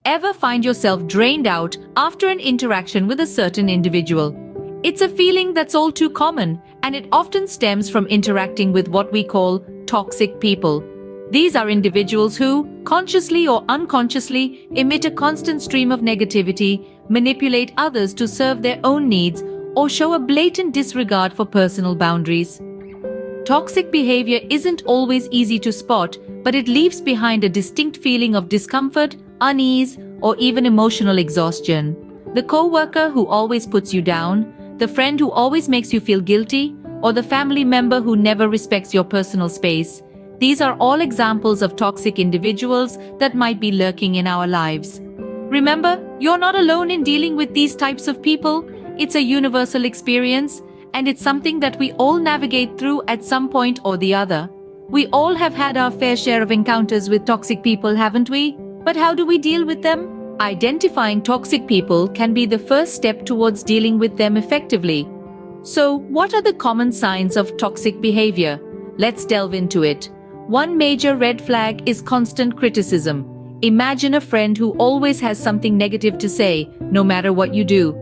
Ever find yourself drained out after an interaction with a certain individual? It's a feeling that's all too common, and it often stems from interacting with what we call toxic people. These are individuals who, consciously or unconsciously, emit a constant stream of negativity, manipulate others to serve their own needs, or show a blatant disregard for personal boundaries. Toxic behavior isn't always easy to spot, but it leaves behind a distinct feeling of discomfort, unease, or even emotional exhaustion. The coworker who always puts you down, the friend who always makes you feel guilty, or the family member who never respects your personal space. These are all examples of toxic individuals that might be lurking in our lives. Remember, you're not alone in dealing with these types of people. It's a universal experience, and it's something that we all navigate through at some point or the other. We all have had our fair share of encounters with toxic people, haven't we? But how do we deal with them? Identifying toxic people can be the first step towards dealing with them effectively. So, what are the common signs of toxic behavior? Let's delve into it. One major red flag is constant criticism. Imagine a friend who always has something negative to say, no matter what you do.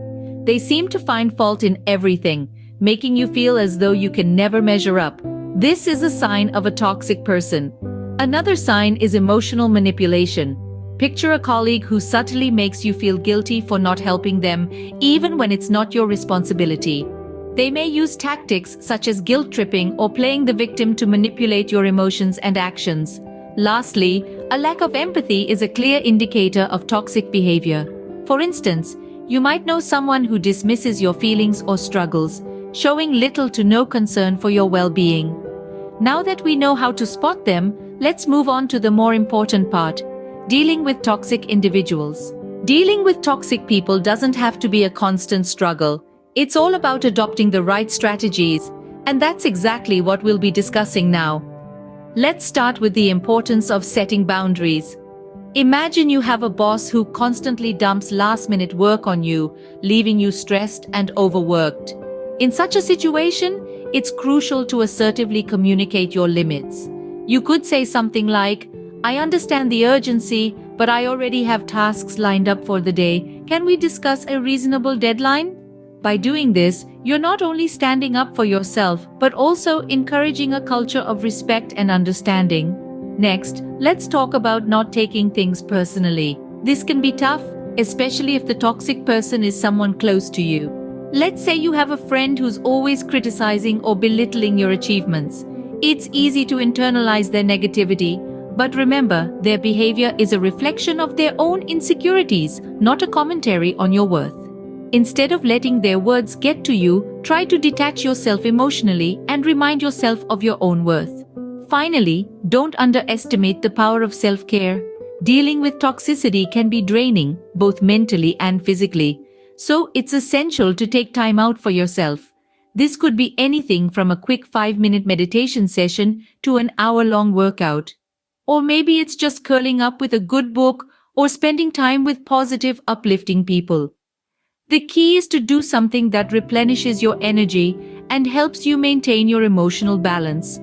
They seem to find fault in everything, making you feel as though you can never measure up. This is a sign of a toxic person. Another sign is emotional manipulation. Picture a colleague who subtly makes you feel guilty for not helping them, even when it's not your responsibility. They may use tactics such as guilt-tripping or playing the victim to manipulate your emotions and actions. Lastly, a lack of empathy is a clear indicator of toxic behavior. For instance, you might know someone who dismisses your feelings or struggles, showing little to no concern for your well-being. Now that we know how to spot them, let's move on to the more important part: dealing with toxic individuals. Dealing with toxic people doesn't have to be a constant struggle. It's all about adopting the right strategies, and that's exactly what we'll be discussing now. Let's start with the importance of setting boundaries. Imagine you have a boss who constantly dumps last-minute work on you, leaving you stressed and overworked. In such a situation, it's crucial to assertively communicate your limits. You could say something like, "I understand the urgency, but I already have tasks lined up for the day. Can we discuss a reasonable deadline?" By doing this, you're not only standing up for yourself, but also encouraging a culture of respect and understanding. Next, let's talk about not taking things personally. This can be tough, especially if the toxic person is someone close to you. Let's say you have a friend who's always criticizing or belittling your achievements. It's easy to internalize their negativity, but remember, their behavior is a reflection of their own insecurities, not a commentary on your worth. Instead of letting their words get to you, try to detach yourself emotionally and remind yourself of your own worth. Finally, don't underestimate the power of self-care. Dealing with toxicity can be draining, both mentally and physically. So it's essential to take time out for yourself. This could be anything from a quick 5-minute meditation session to an hour-long workout. Or maybe it's just curling up with a good book or spending time with positive, uplifting people. The key is to do something that replenishes your energy and helps you maintain your emotional balance.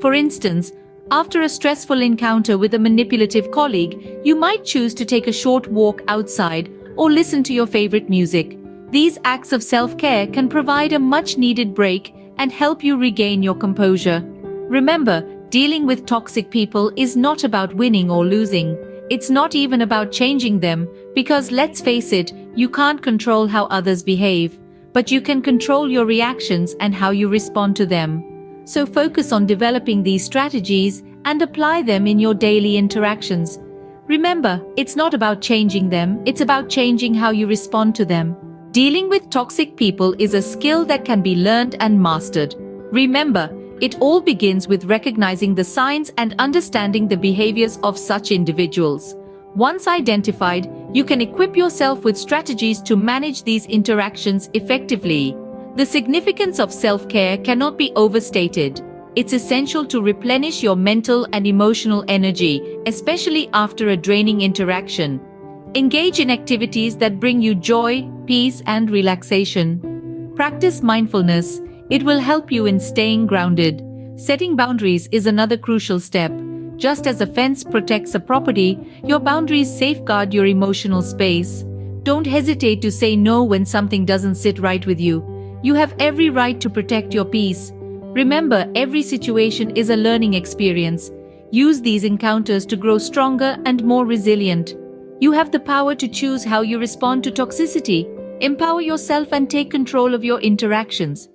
For instance, after a stressful encounter with a manipulative colleague, you might choose to take a short walk outside or listen to your favorite music. These acts of self-care can provide a much-needed break and help you regain your composure. Remember, dealing with toxic people is not about winning or losing. It's not even about changing them, because let's face it, you can't control how others behave, but you can control your reactions and how you respond to them. So focus on developing these strategies and apply them in your daily interactions. Remember, it's not about changing them, it's about changing how you respond to them. Dealing with toxic people is a skill that can be learned and mastered. Remember, it all begins with recognizing the signs and understanding the behaviors of such individuals. Once identified, you can equip yourself with strategies to manage these interactions effectively. The significance of self-care cannot be overstated. It's essential to replenish your mental and emotional energy, especially after a draining interaction. Engage in activities that bring you joy, peace, and relaxation. Practice mindfulness. It will help you in staying grounded. Setting boundaries is another crucial step. Just as a fence protects a property, your boundaries safeguard your emotional space. Don't hesitate to say no when something doesn't sit right with you. You have every right to protect your peace. Remember, every situation is a learning experience. Use these encounters to grow stronger and more resilient. You have the power to choose how you respond to toxicity. Empower yourself and take control of your interactions.